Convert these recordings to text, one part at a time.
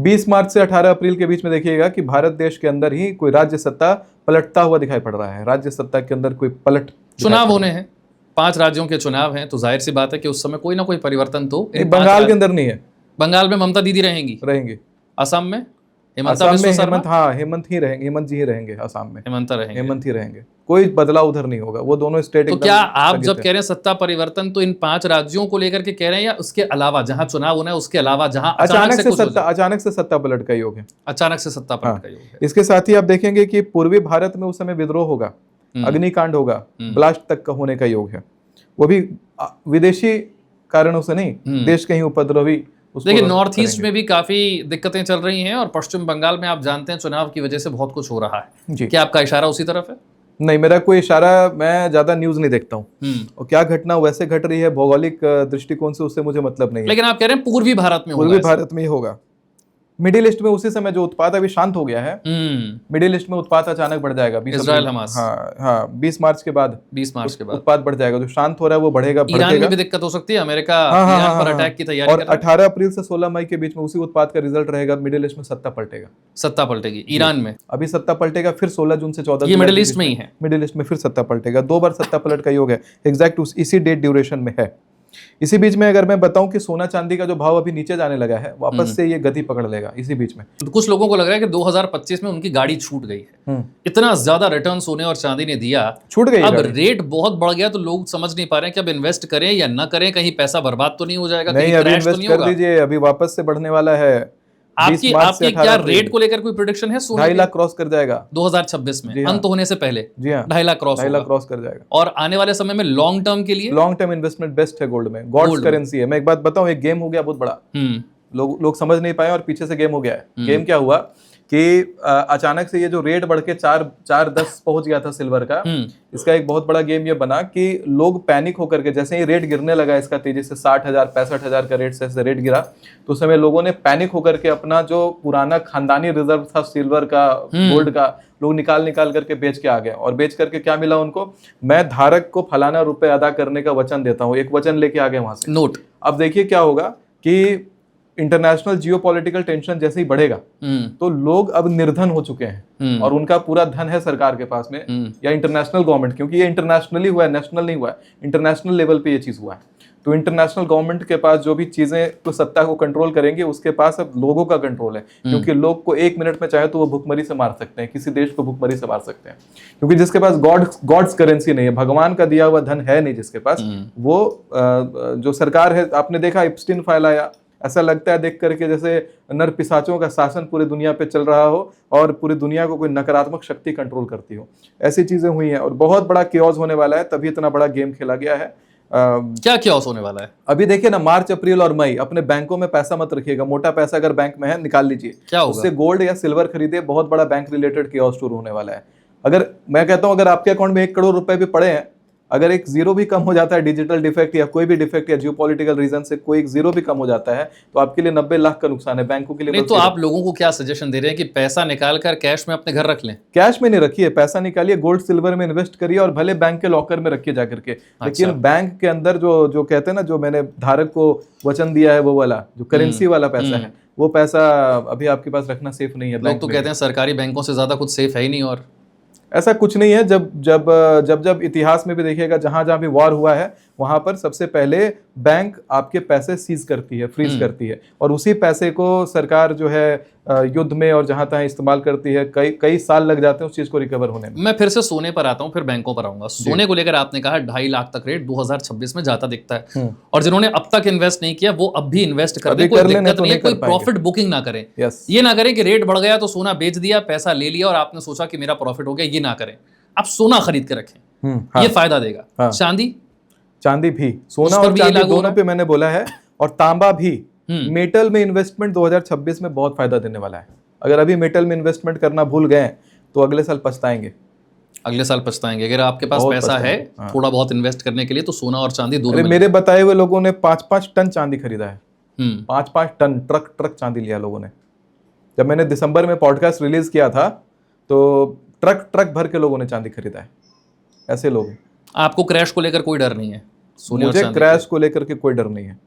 20 मार्च से 18 अप्रैल के बीच में देखिएगा कि भारत देश के अंदर ही कोई राज्य सत्ता पलटता हुआ दिखाई पड़ रहा है। राज्य सत्ता के अंदर कोई चुनाव होने हैं, 5 राज्यों के चुनाव हैं, तो जाहिर सी बात है कि उस समय कोई ना कोई परिवर्तन तो बंगाल के अंदर नहीं है। बंगाल में ममता दीदी रहेंगी। असम में हेमंत ही रहेंगे, हेमंत जी ही रहेंगे। असम में हेमंत ही रहेंगे। कोई बदलाव उधर नहीं होगा। वो दोनों स्टेट तो क्या आप जब कह रहे हैं सत्ता परिवर्तन, तो इन 5 राज्यों को लेकर के कह रहे हैं या उसके अलावा जहां चुनाव होना है उसके अलावा जहां अचानक से सत्ता पलट का योग है? अचानक से सत्ता पलट का योग है। इसके साथ ही आप देखेंगे कि पूर्वी भारत में उस समय विद्रोह होगा, अग्निकांड होगा, ब्लास्ट तक का होने का योग है। वो भी विदेशी कारणों से नहीं, देश के ही उपद्रवी। देखिए नॉर्थ ईस्ट में भी काफी दिक्कतें चल रही हैं और पश्चिम बंगाल में आप जानते हैं चुनाव की वजह से बहुत कुछ हो रहा है। क्या आपका इशारा उसी तरफ है? नहीं, मेरा कोई इशारा, मैं ज्यादा न्यूज नहीं देखता हूँ और क्या घटना वैसे घट रही है भौगोलिक दृष्टिकोण से, उससे मुझे मतलब नहीं है। लेकिन आप कह रहे हैं पूर्वी भारत में ही होगा। मिडिल ईस्ट में उसी समय जो उत्पात अभी शांत हो गया है, मिडिल ईस्ट में उत्पात अचानक बढ़ जाएगा। इजराइल हमास, 20 मार्च के बाद उत्पात बढ़ जाएगा। जो शांत हो रहा है वो बढ़ेगा। ईरान में भी दिक्कत हो सकती है, अमेरिका ईरान पर अटैक की तैयारी कर रहा है। 18 अप्रैल से 16 मई के बीच में उसी उत्पात का रिजल्ट रहेगा। मिडिल ईस्ट में सत्ता पलटेगी। ईरान में अभी सत्ता पलटेगा, फिर 16 जून से 14 ये मिडिल ईस्ट में ही है। मिडिल ईस्ट में फिर सत्ता पलटेगा। 2 बार सत्ता पलट का योग है। एग्जैक्ट इसी डेट ड्यूरेशन में है। इसी बीच में अगर मैं बताऊं कि सोना चांदी का जो भाव अभी नीचे जाने लगा है, वापस से ये गति पकड़ लेगा इसी बीच में। तो कुछ लोगों को लग रहा है कि 2025 में उनकी गाड़ी छूट गई है। इतना ज्यादा रिटर्न सोने और चांदी ने दिया, छूट गई। अब रेट बहुत बढ़ गया तो लोग समझ नहीं पा रहे हैं कि अब इन्वेस्ट करें या ना करें, कहीं पैसा बर्बाद तो नहीं हो जाएगा। नहीं, अभी इन्वेस्ट कर दीजिए, अभी वापस से बढ़ने वाला है। आपकी क्या रेट को लेकर कोई प्रेडिक्शन है? 2.5 लाख क्रॉस कर जाएगा 2026 में, अंत होने से पहले। जी हाँ, 2.5 लाख क्रॉस कर जाएगा। और आने वाले समय में लॉन्ग टर्म के लिए लॉन्ग टर्म इन्वेस्टमेंट बेस्ट है गोल्ड में। गॉड्स करेंसी है। मैं एक बात बताऊं, एक गेम हो गया बहुत बड़ा। लोग समझ नहीं पाए और पीछे से गेम हो गया है। गेम क्या हुआ कि अचानक से ये जो रेट बढ़ के 4.10 पहुंच गया था सिल्वर का, इसका एक बहुत बड़ा गेम ये बना कि लोग पैनिक होकर के, जैसे ही रेट गिरने लगा इसका तेजी से 60,000 65,000 का रेट से रेट गिरा, तो उस समय लोगों ने पैनिक होकर के अपना जो पुराना खानदानी रिजर्व था सिल्वर का, गोल्ड का, लोग निकाल करके बेच के आ गए। और बेच करके क्या मिला उनको? मैं धारक को फलाना रुपए अदा करने का वचन देता हूँ, एक वचन लेके आ गए वहां से, नोट। अब देखिए क्या होगा कि इंटरनेशनल जियोपॉलिटिकल टेंशन जैसे ही बढ़ेगा तो लोग अब निर्धन हो चुके हैं और उनका पूरा धन है सरकार के पास में या इंटरनेशनल गवर्नमेंट, क्योंकि ये इंटरनेशनली हुआ है, नेशनल नहीं हुआ है, इंटरनेशनल लेवल पे ये चीज हुआ है। तो इंटरनेशनल गवर्नमेंट के पास जो भी चीजें तो सत्ता को कंट्रोल करेंगे, उसके पास अब लोगों का कंट्रोल है, क्योंकि लोग को 1 मिनट में चाहे तो वो भुखमरी से मार सकते हैं, किसी देश को भुखमरी से मार सकते हैं, क्योंकि जिसके पास गॉड्स करेंसी नहीं है, भगवान का दिया हुआ धन है नहीं जिसके पास, वो जो सरकार है, आपने देखा एप्स्टीन फाइल आया, ऐसा लगता है देख करके जैसे नर पिशाचों का शासन पूरी दुनिया पे चल रहा हो और पूरी दुनिया को कोई नकारात्मक शक्ति कंट्रोल करती हो। ऐसी चीजें हुई हैं और बहुत बड़ा केओस होने वाला है, तभी इतना बड़ा गेम खेला गया है। क्या केओस होने वाला है? अभी देखिए ना, मार्च अप्रैल और मई अपने बैंकों में पैसा मत रखिएगा। मोटा पैसा अगर बैंक में है निकाल लीजिए, क्या उससे गोल्ड या सिल्वर खरीदे। बहुत बड़ा बैंक रिलेटेड केओस शुरू होने वाला है। अगर मैं कहता हूं, अगर आपके अकाउंट में 1 करोड़ रुपए भी पड़े हैं, अगर एक जीरो भी कम हो जाता है, डिजिटल डिफेक्ट या कोई भी डिफेक्ट या जियोपॉलिटिकल रीजन से कोई एक जीरो भी कम हो जाता है, तो आपके लिए 90 लाख का नुकसान है। बैंकों के लिए नहीं, तो आप लोगों को क्या सजेशन दे रहे हैं कि पैसा निकाल कर कैश में अपने घर रख लें? कैश में नहीं रखिए, पैसा निकालिए, गोल्ड सिल्वर में इन्वेस्ट करिए और भले बैंक के लॉकर में रखिए जाकर के। लेकिन बैंक के अंदर जो कहते हैं ना, जो मैंने धारक को वचन दिया है, वो वाला जो करेंसी वाला पैसा है, वो पैसा अभी आपके पास रखना सेफ नहीं है। लोग तो कहते हैं सरकारी बैंकों से ज्यादा कुछ सेफ है ही नहीं, और ऐसा कुछ नहीं है। जब इतिहास में भी देखिएगा, जहां जहां भी वॉर हुआ है, वहां पर सबसे पहले बैंक आपके पैसे सीज करती है, फ्रीज करती है, और उसी पैसे को सरकार जो है युद्ध में और जहां तहां इस्तेमाल करती है। कई साल लग जाते हैं उस चीज को रिकवर होने में। मैं फिर से सोने पर आता हूं, फिर बैंकों पर आऊंगा। सोने को लेकर आपने कहा 2.5 लाख तक रेट 2026 में जाता दिखता है, और जिन्होंने अब तक इन्वेस्ट नहीं किया वो अब भी इन्वेस्ट कर दे, कोई दिक्कत नहीं है, कोई प्रॉफिट बुकिंग ना करें। ये ना करें कि रेट बढ़ गया तो सोना बेच दिया, पैसा ले लिया और आपने सोचा कि मेरा प्रॉफिट हो गया। ये ना करें, आप सोना खरीद के रखें, ये फायदा देगा। चांदी भी, सोना और चांदी दोनों पे मैंने बोला है, और तांबा भी। मेटल में इन्वेस्टमेंट 2026 में बहुत फायदा देने वाला है। अगर अभी मेटल में इन्वेस्टमेंट करना भूल गए तो अगले साल पछताएंगे। अगर आपके पास पैसा है थोड़ा बहुत इन्वेस्ट करने के लिए, तो सोना और चांदी दोनों। मेरे बताए हुए लोगों ने 5-5 टन चांदी खरीदा है। 5-5 टन ट्रक चांदी लिया लोगों ने। जब मैंने दिसंबर में पॉडकास्ट रिलीज किया था तो ट्रक भर के लोगों ने चांदी खरीदा है। ऐसे लोग। आपको क्रैश को लेकर कोई डर नहीं है? मुझे क्रैश को लेकर के कोई डर नहीं है।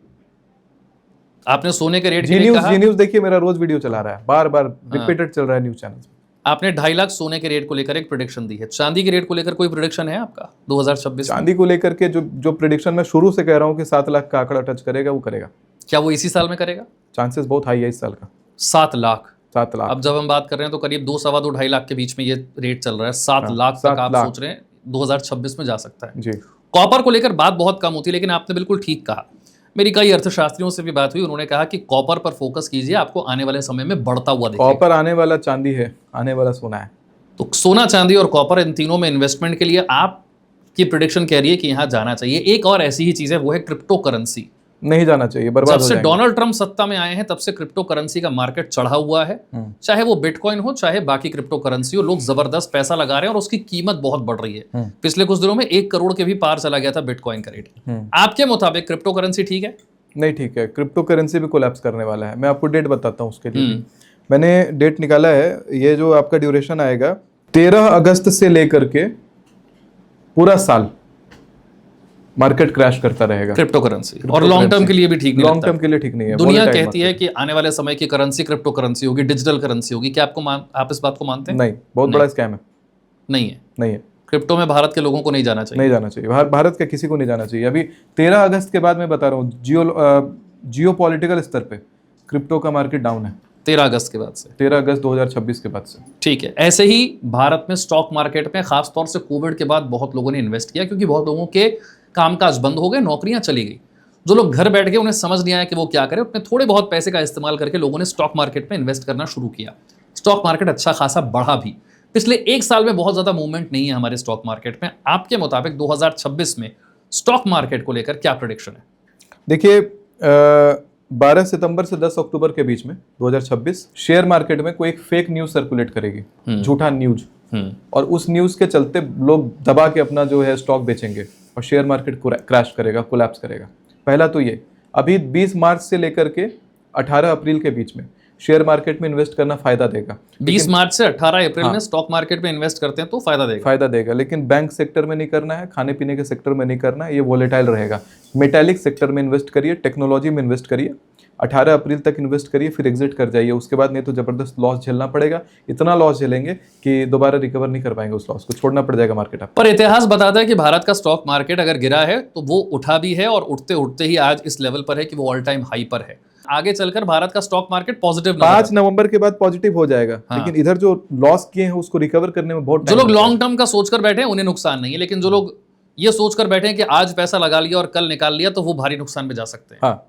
आपने सोने के रेट जी न्यूज देखिए, मेरा रोज वीडियो चला रहा है, बार बार रिपीटेड चल रहा है न्यूज चैनल। आपने 2.5 लाख सोने के रेट को लेकर एक प्रेडिक्शन दी है, चांदी के रेट को लेकर कोई प्रेडिक्शन है आपका 2026? चांदी को लेकर के जो प्रेडिक्शन मैं शुरू से कह रहा हूँ कि 7 लाख का आंकड़ा टच करेगा, वो करेगा। क्या वो इसी साल में करेगा? चांसेस बहुत हाई है इस साल का। 7 लाख। 7 लाख। अब जब हम बात कर रहे हैं तो करीब 2, सवा 2, 2.5 लाख के बीच में ये रेट चल रहा है। 7 लाख तक आप सोच रहे हैं 2026 में जा सकता है। जी। कॉपर को लेकर बात बहुत कम होती है, लेकिन आपने बिल्कुल ठीक कहा। मेरी कई अर्थशास्त्रियों से भी बात हुई, उन्होंने कहा कि कॉपर पर फोकस कीजिए, आपको आने वाले समय में बढ़ता हुआ दिखेगा। कॉपर आने वाला चांदी है, आने वाला सोना है। तो सोना, चांदी और कॉपर, इन तीनों में इन्वेस्टमेंट के लिए आपकी प्रेडिक्शन कह रही है कि यहां जाना चाहिए। एक और ऐसी ही चीज है, वो है क्रिप्टो करेंसी। नहीं जाना चाहिए, बर्बाद जब से डोनाल्ड ट्रंप सत्ता में आए हैं तब से क्रिप्टो करेंसी का मार्केट चढ़ा हुआ है। चाहे वो बिटकॉइन हो, चाहे बाकी क्रिप्टो करेंसी हो, लोग जबरदस्त पैसा लगा रहे हैं और उसकी कीमत बहुत बढ़ रही है। पिछले कुछ दिनों में 1 करोड़ के भी पार चला गया था बिटकॉइन का रेट। आपके मुताबिक क्रिप्टो करेंसी ठीक है? नहीं ठीक है, क्रिप्टो करेंसी भी कोलैप्स करने वाला है। मैं आपको डेट बताता हूँ उसके लिए। मैंने डेट निकाला है, ये जो आपका ड्यूरेशन आएगा 13 अगस्त से लेकर के पूरा साल मार्केट क्रैश करता रहेगा क्रिप्टो करेंसी। और लॉन्ग टर्म के लिए भी ठीक नहीं, लॉन्ग टर्म के लिए ठीक नहीं है। दुनिया कहती है कि आने वाले समय की करेंसी क्रिप्टो करेंसी होगी, डिजिटल करेंसी होगी। क्या आप इस बात को मानते हैं? नहीं, बहुत बड़ा स्कैम है। नहीं है, नहीं है। क्रिप्टो में भारत के लोगों को नहीं जाना चाहिए। नहीं जाना चाहिए, भारत के किसी को नहीं जाना चाहिए। अभी 13 अगस्त के बाद मैं बता रहा हूँ, जियो पॉलिटिकल स्तर पे क्रिप्टो का मार्केट डाउन है। 13 अगस्त के बाद से, 13 अगस्त 2026 के बाद से। ठीक है। ऐसे ही भारत में स्टॉक मार्केट में खासतौर से कोविड के बाद बहुत लोगों ने इन्वेस्ट किया, क्योंकि बहुत लोगों के कामकाज बंद हो गए, नौकरियां चली गई। जो लोग घर बैठ गए, उन्हें समझ नहीं आया कि वो क्या करें, अपने थोड़े बहुत पैसे का इस्तेमाल करके लोगों ने स्टॉक मार्केट में इन्वेस्ट करना शुरू किया। स्टॉक मार्केट अच्छा खासा बढ़ा भी। पिछले 1 साल में बहुत ज्यादा मूवमेंट नहीं है हमारे स्टॉक मार्केट में। आपके मुताबिक 2026 में स्टॉक मार्केट को लेकर क्या प्रेडिक्शन है? देखिए, 12 सितंबर से 10 अक्टूबर के बीच में 2026 शेयर मार्केट में कोई एक फेक न्यूज सर्कुलेट करेगी, झूठा न्यूज, और उस न्यूज के चलते लोग दबा के अपना जो है स्टॉक बेचेंगे और शेयर मार्केट क्रैश करेगा, कोलैप्स करेगा। पहला तो ये। अभी 20 मार्च से लेकर के 18 अप्रैल के बीच में शेयर मार्केट में इन्वेस्ट करना फायदा देगा। 20 मार्च से 18 अप्रैल में स्टॉक मार्केट में इन्वेस्ट करते हैं तो फायदा देगा, लेकिन बैंक सेक्टर में नहीं करना है, खाने पीने के सेक्टर में नहीं करना है, ये वोलेटाइल रहेगा। मेटालिक सेक्टर में इन्वेस्ट करिए, टेक्नोलॉजी में इन्वेस्ट करिए, 18 अप्रैल तक इन्वेस्ट करिए, फिर एग्जिट कर जाइए। उसके बाद नहीं तो जबरदस्त लॉस झेलना पड़ेगा। इतना लॉस झेलेंगे कि दोबारा रिकवर नहीं कर पाएंगे, उस लॉस को छोड़ना पड़ जाएगा मार्केट आप। पर इतिहास बताता है कि भारत का स्टॉक मार्केट अगर गिरा है तो वो उठा भी है, और उठते उठते ही आज इस लेवल पर है कि वो ऑल टाइम हाई पर है। आगे चलकर भारत का स्टॉक मार्केट पॉजिटिव 5 नवंबर के बाद पॉजिटिव हो जाएगा। लेकिन इधर जो लॉस किए हैं उसको रिकवर करने में बहुत जो लोग लॉन्ग टर्म का सोचकर बैठे हैं उन्हें नुकसान नहीं है, लेकिन जो लोग ये सोचकर बैठे हैं कि आज पैसा लगा लिया और कल निकाल लिया, तो वो भारी नुकसान में जा सकते हैं। हाँ,